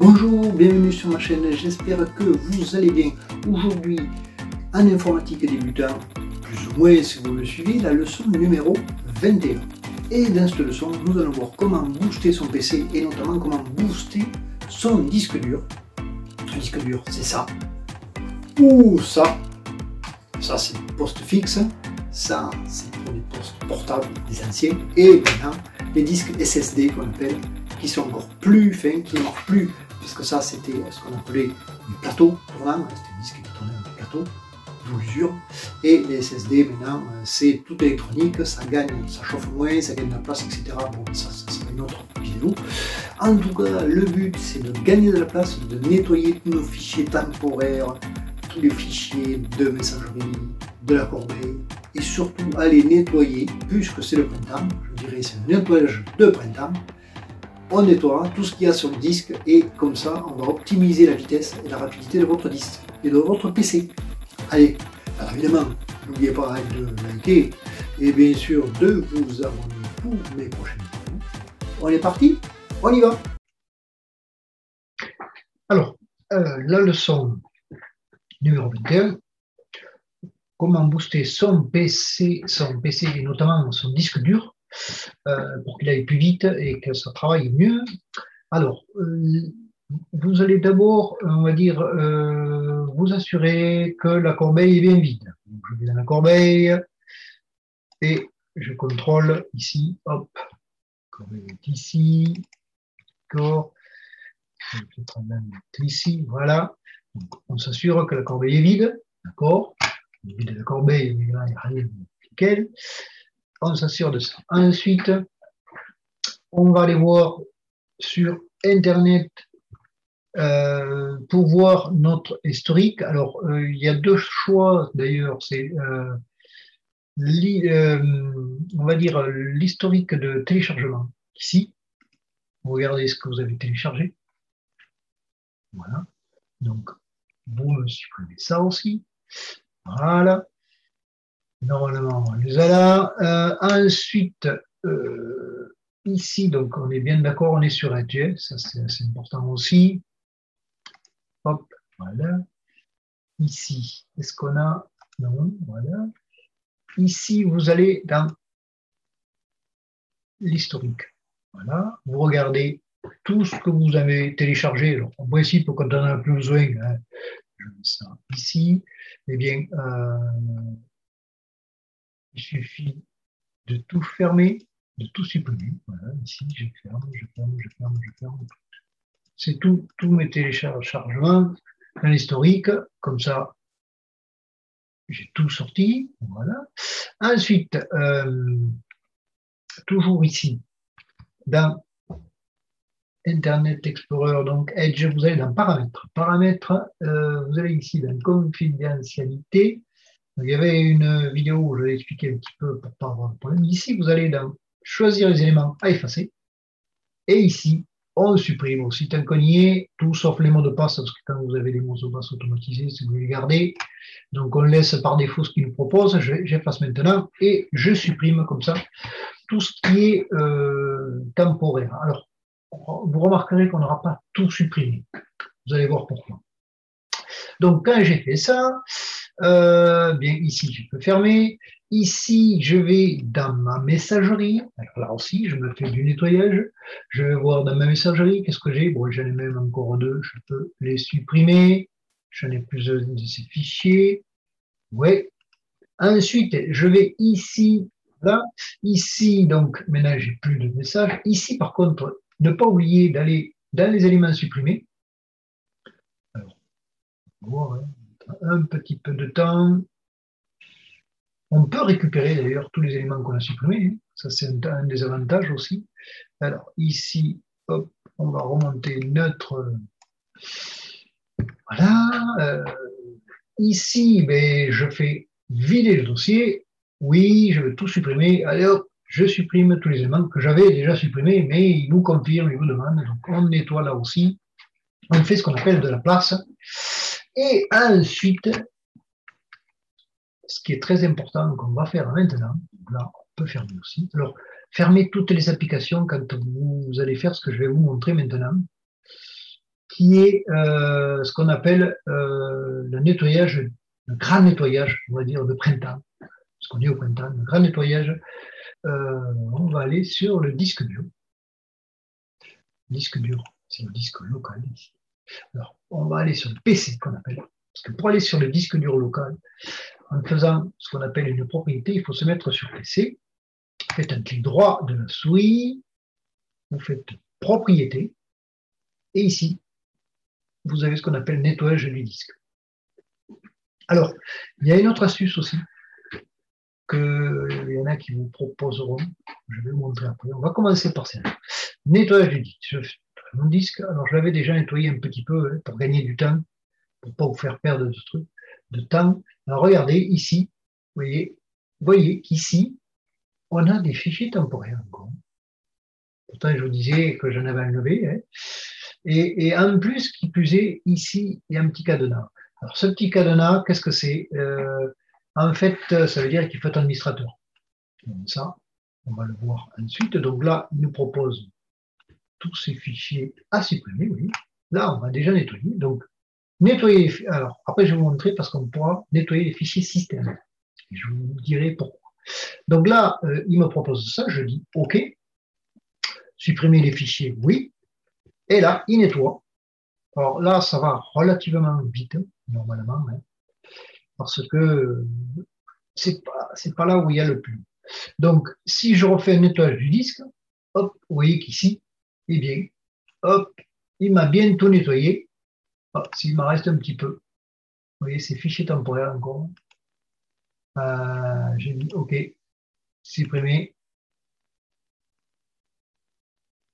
Bonjour, bienvenue sur ma chaîne, j'espère que vous allez bien. Aujourd'hui, en informatique débutant, plus ou moins si vous me suivez, la leçon numéro 21. Et dans cette leçon, nous allons voir comment booster son PC et notamment comment booster son disque dur. Un disque dur, c'est ça. Ou ça. Ça, c'est le poste fixe. Ça, c'est pour les postes portables des anciens. Et maintenant, les disques SSD qu'on appelle, qui sont encore plus fins, qui ne marchent plus. Parce que ça, c'était ce qu'on appelait un plateau tournant, c'était un disque qui tournait un plateau, d'où l'usure. Et les SSD, maintenant, c'est tout électronique, ça gagne, ça chauffe moins, ça gagne de la place, etc. Bon, ça c'est une autre vidéo. En tout cas, le but, c'est de gagner de la place, de nettoyer tous nos fichiers temporaires, tous les fichiers de messagerie, de la corbeille, et surtout aller nettoyer, puisque c'est le printemps, je dirais c'est un nettoyage de printemps. On nettoiera tout ce qu'il y a sur le disque et comme ça on va optimiser la vitesse et la rapidité de votre disque et de votre PC. Allez, alors évidemment, n'oubliez pas de liker et bien sûr de vous abonner pour mes prochaines vidéos. On est parti, on y va. Alors, la leçon numéro 21, comment booster son PC et notamment son disque dur pour qu'il aille plus vite et que ça travaille mieux. Alors, vous allez d'abord, on va dire, vous assurer que la corbeille est bien vide. Donc, je vais dans la corbeille et je contrôle ici, hop, la corbeille est ici, d'accord, je vais peut-être la mettre ici, voilà. Donc, on s'assure que la corbeille est vide, d'accord, on vide la corbeille, mais là, il n'y a rien de nickel. On s'assure de ça. Ensuite, on va aller voir sur Internet pour voir notre historique. Alors, il y a deux choix d'ailleurs. C'est, on va dire, l'historique de téléchargement. Ici, vous regardez ce que vous avez téléchargé. Voilà. Donc, vous supprimez ça aussi. Voilà. Normalement, on les a là. Ensuite, ici, donc on est bien d'accord, on est sur Edge, ça c'est assez important aussi. Hop, voilà. Ici, est-ce qu'on a... Non, voilà. Ici, vous allez dans l'historique. Voilà, vous regardez tout ce que vous avez téléchargé. Alors, en principe, quand on n'en a plus besoin, hein, je mets ça ici. Eh bien, il suffit de tout fermer, de tout supprimer. Voilà, ici, je ferme, je ferme, je ferme, je ferme. C'est tous mes téléchargements dans l'historique, comme ça, j'ai tout sorti. Voilà. Ensuite, toujours ici, dans Internet Explorer, donc Edge, vous allez dans Paramètres. Paramètres, vous allez ici dans Confidentialité. Donc, il y avait une vidéo où je vais expliquer un petit peu pour ne pas avoir de problème. Ici, vous allez dans Choisir les éléments à effacer. Et ici, on supprime aussi tant qu'on y est, tout sauf les mots de passe, parce que quand vous avez des mots de passe automatisés, si vous les gardez. Donc, on laisse par défaut ce qu'il nous propose. J'efface maintenant et je supprime comme ça tout ce qui est temporaire. Alors, vous remarquerez qu'on n'aura pas tout supprimé. Vous allez voir pourquoi. Donc, quand j'ai fait ça, bien ici, je peux fermer. Ici, je vais dans ma messagerie. Alors là aussi, je me fais du nettoyage. Je vais voir dans ma messagerie, qu'est-ce que j'ai. Bon, j'en ai même encore deux. Je peux les supprimer. J'en ai plusieurs de ces fichiers. Ouais. Ensuite, je vais ici, là. Ici, donc, maintenant, j'ai plus de messages. Ici, par contre, ne pas oublier d'aller dans les éléments supprimés. Alors, on va voir, hein, un petit peu de temps. On peut récupérer d'ailleurs tous les éléments qu'on a supprimés. Hein. Ça, c'est un des avantages aussi. Alors, ici, hop, on va remonter notre... Voilà. Ici, ben, je fais vider le dossier. Oui, je veux tout supprimer. Allez hop, je supprime tous les éléments que j'avais déjà supprimés, mais il nous confirme, il nous demande. Donc, on nettoie là aussi. On fait ce qu'on appelle de la place. Et ensuite, ce qui est très important, qu'on va faire maintenant, là, on peut fermer aussi. Alors, fermez toutes les applications quand vous allez faire ce que je vais vous montrer maintenant. qui est ce qu'on appelle le nettoyage, le grand nettoyage, on va dire, de printemps. Ce qu'on dit au printemps, le grand nettoyage. On va aller sur le disque dur. Disque dur, c'est le disque local ici. Alors, on va aller sur le PC qu'on appelle. Parce que pour aller sur le disque dur local, en faisant ce qu'on appelle une propriété, il faut se mettre sur PC. Faites un clic droit de la souris, vous faites propriété, et ici, vous avez ce qu'on appelle nettoyage du disque. Alors, il y a une autre astuce aussi, qu'il y en a qui vous proposeront. Je vais vous montrer après. On va commencer par celle-là. Nettoyage du disque. Je fais mon disque. Alors, je l'avais déjà nettoyé un petit peu pour gagner du temps, pour ne pas vous faire perdre de temps. Alors, regardez ici, vous voyez qu'ici, on a des fichiers temporaires encore. Pourtant, je vous disais que j'en avais enlevé. Hein. Et en plus, qui plus est, ici, il y a un petit cadenas. Alors, ce petit cadenas, qu'est-ce que c'est en fait, ça veut dire qu'il faut être administrateur. Donc ça, on va le voir ensuite. Donc là, il nous propose tous ces fichiers à supprimer. Oui. Là, on va déjà nettoyer. Donc, nettoyer. Alors, après, je vais vous montrer parce qu'on pourra nettoyer les fichiers système. Et je vous dirai pourquoi. Donc là, il me propose ça. Je dis OK. Supprimer les fichiers, oui. Et là, il nettoie. Alors là, ça va relativement vite, normalement, hein, parce que c'est pas là où il y a le plus. Donc, si je refais un nettoyage du disque, hop, vous voyez qu'ici, eh bien, hop, il m'a bien tout nettoyé. S'il m'en reste un petit peu, vous voyez, c'est fichier temporaire encore. J'ai mis OK, supprimer.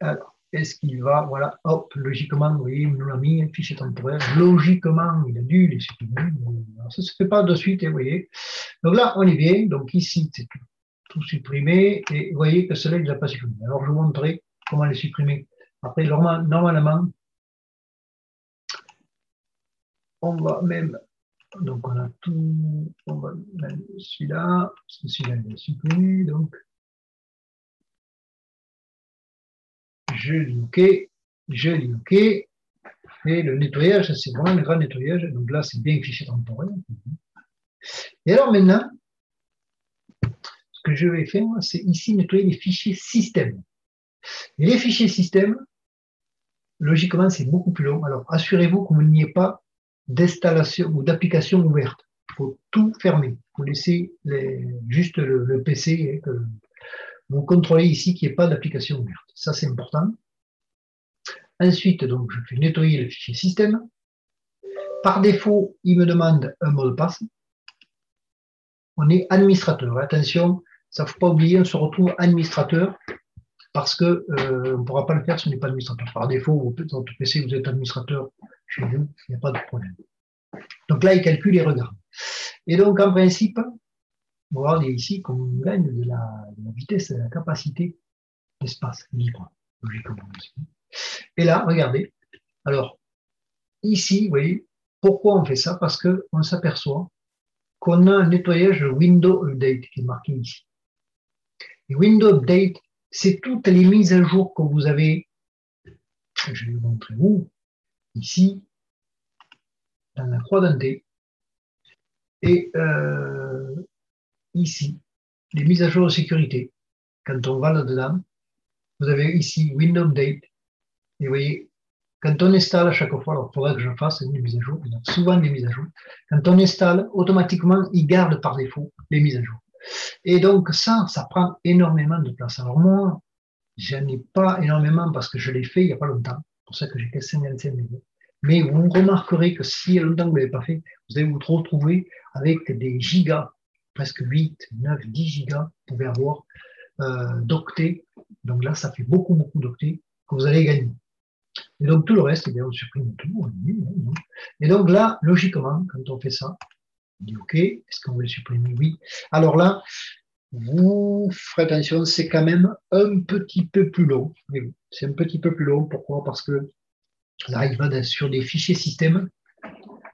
Alors, est-ce qu'il va, voilà, hop, logiquement, vous voyez, il nous l'a mis, fichier temporaire. Logiquement, il a dû les supprimer. Alors, ça ne se fait pas de suite, vous voyez. Donc là, on est bien. Donc ici, c'est tout supprimé. Et vous voyez que cela, il ne l'a pas supprimé. Alors, je vous montrerai comment les supprimer. Après, normalement, on va même, donc on a tout, on va même celui-là, parce que celui-là, il est supprimé. Donc, je dis OK, je dis OK. Et le nettoyage, c'est vraiment le grand nettoyage. Donc là, c'est bien fichier temporaire. Et alors maintenant, ce que je vais faire, c'est ici nettoyer les fichiers système. Et les fichiers système, logiquement, c'est beaucoup plus long. Alors, assurez-vous qu'il n'y ait pas d'installation ou d'application ouverte. Il faut tout fermer. Il faut laisser juste le PC et que vous contrôlez ici qu'il n'y ait pas d'application ouverte. Ça, c'est important. Ensuite, donc, je fais nettoyer le fichier système. Par défaut, il me demande un mot de passe. On est administrateur. Attention, ça ne faut pas oublier, on se retrouve administrateur parce qu'on ne pourra pas le faire si on n'est pas administrateur. Par défaut, dans votre PC, vous êtes administrateur chez vous, il n'y a pas de problème. Donc là, il calcule et regarde. Et donc, en principe, on va voir ici qu'on gagne de la vitesse et de la capacité d'espace libre, logiquement. Et là, regardez. Alors, ici, vous voyez, pourquoi on fait ça? Parce qu'on s'aperçoit qu'on a un nettoyage Windows Update qui est marqué ici. Et Windows Update, c'est toutes les mises à jour que vous avez. Je vais vous montrer où. Ici, dans la croix dentée. Et ici, les mises à jour de sécurité. Quand on va là-dedans, vous avez ici Windows Update. Et vous voyez, quand on installe à chaque fois, alors il faudrait que je fasse une mise à jour, il y a souvent des mises à jour. Quand on installe, automatiquement, il garde par défaut les mises à jour. Et donc ça prend énormément de place. Alors moi, j'en ai pas énormément parce que je l'ai fait il n'y a pas longtemps. C'est pour ça que j'ai que 55 mégas. Mais vous remarquerez que s'il y a longtemps que vous ne l'avez pas fait, vous allez vous retrouver avec des gigas, presque 8, 9, 10 gigas, vous pouvez avoir d'octets. Donc là, ça fait beaucoup, beaucoup d'octets que vous allez gagner. Et donc tout le reste, eh bien, on supprime tout. Et donc là, logiquement, quand on fait ça, on dit OK, est-ce qu'on veut le supprimer? Oui. Alors là, vous ferez attention, c'est quand même un petit peu plus long. C'est un petit peu plus long. Pourquoi? Parce que là, il va sur des fichiers système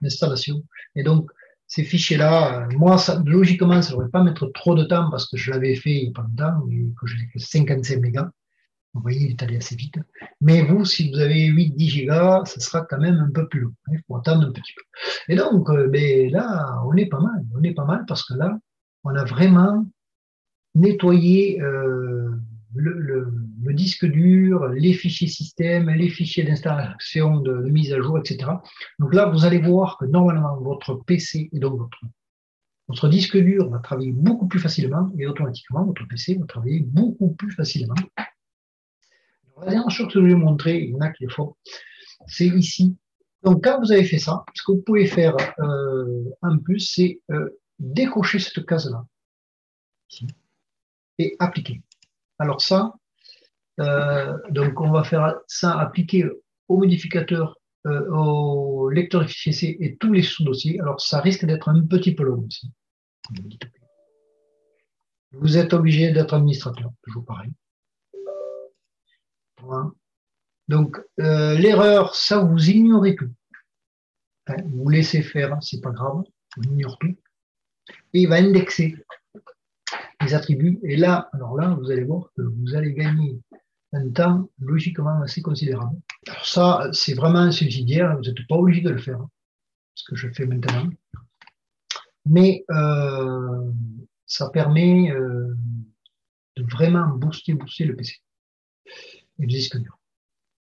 d'installation. Et donc, ces fichiers-là, moi, logiquement, ça ne devrait pas mettre trop de temps parce que je l'avais fait il n'y a pas longtemps, et que j'ai fait 55 mégas. Vous voyez, il est allé assez vite. Mais vous, si vous avez 8-10 Go, ce sera quand même un peu plus long. Il faut attendre un petit peu. Et donc, ben, là, on est pas mal. On est pas mal parce que là, on a vraiment nettoyé le disque dur, les fichiers système, les fichiers d'installation, de mise à jour, etc. Donc là, vous allez voir que normalement, votre PC et donc votre disque dur va travailler beaucoup plus facilement et automatiquement, votre PC va travailler beaucoup plus facilement. La dernière chose que je vais vous montrer, il y en a qui le font, c'est ici. Donc, quand vous avez fait ça, ce que vous pouvez faire en plus, c'est décocher cette case-là et appliquer. Alors ça, donc on va faire ça appliquer au modificateur, au lecteur de fichier C et tous les sous-dossiers. Alors ça risque d'être un petit peu long aussi. Vous êtes obligé d'être administrateur, toujours pareil. Voilà. Donc l'erreur, ça vous ignorez tout. Hein, vous laissez faire, c'est pas grave, on ignore tout. Et il va indexer les attributs. Et là, alors là, vous allez voir que vous allez gagner un temps logiquement assez considérable. Alors ça, c'est vraiment subsidiaire, vous n'êtes pas obligé de le faire, ce que je fais maintenant. Mais ça permet de vraiment booster le PC et le disque dur.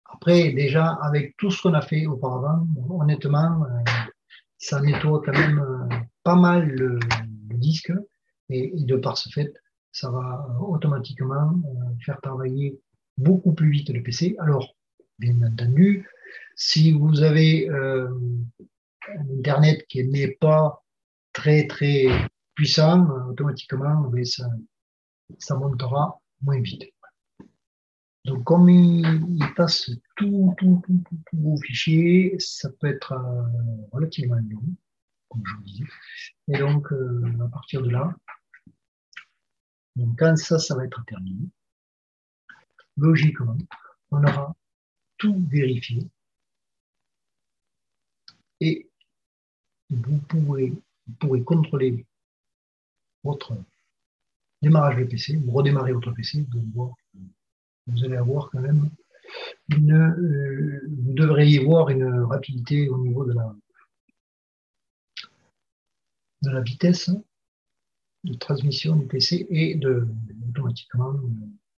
Après, déjà, avec tout ce qu'on a fait auparavant, honnêtement, ça nettoie quand même pas mal le disque et de par ce fait, ça va automatiquement faire travailler beaucoup plus vite le PC. Alors, bien entendu, si vous avez un Internet qui n'est pas très très puissant, automatiquement, mais ça montera moins vite. Donc, comme il passe tous vos fichiers, ça peut être relativement long, comme je vous disais. Et donc, à partir de là, donc quand ça va être terminé, logiquement, on aura tout vérifié et vous pourrez contrôler votre démarrage de PC, vous redémarrez votre PC, vous allez avoir quand même vous devriez voir une rapidité au niveau de la vitesse de transmission du PC et automatiquement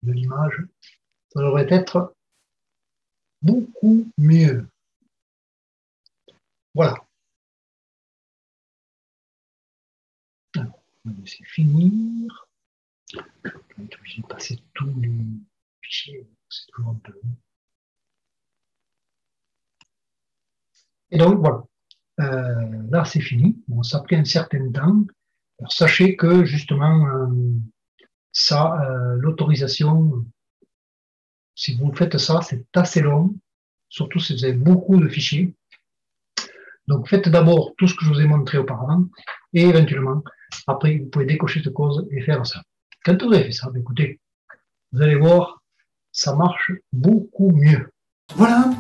de l'image. Ça devrait être beaucoup mieux. Voilà. Alors, on va laisser finir. Je vais être obligé de passer tous les fichiers, c'est toujours un peu long. Et donc voilà. Là, c'est fini. Bon, ça a pris un certain temps. Alors, sachez que justement, ça, l'autorisation, si vous faites ça, c'est assez long, surtout si vous avez beaucoup de fichiers. Donc faites d'abord tout ce que je vous ai montré auparavant, et éventuellement, après, vous pouvez décocher cette cause et faire ça. Quand vous avez fait ça, écoutez, vous allez voir, ça marche beaucoup mieux. Voilà,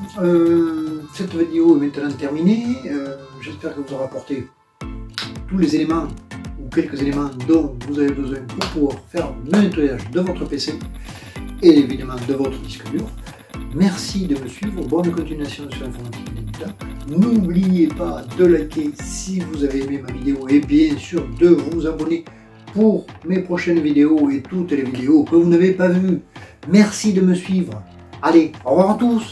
cette vidéo est maintenant terminée. J'espère que vous aurez apporté tous les éléments ou quelques éléments dont vous avez besoin pour pouvoir faire le nettoyage de votre PC et évidemment de votre disque dur. Merci de me suivre, bonne continuation sur l'informatique et l'habitat. N'oubliez pas de liker si vous avez aimé ma vidéo et bien sûr de vous abonner pour mes prochaines vidéos et toutes les vidéos que vous n'avez pas vues. Merci de me suivre. Allez, au revoir à tous.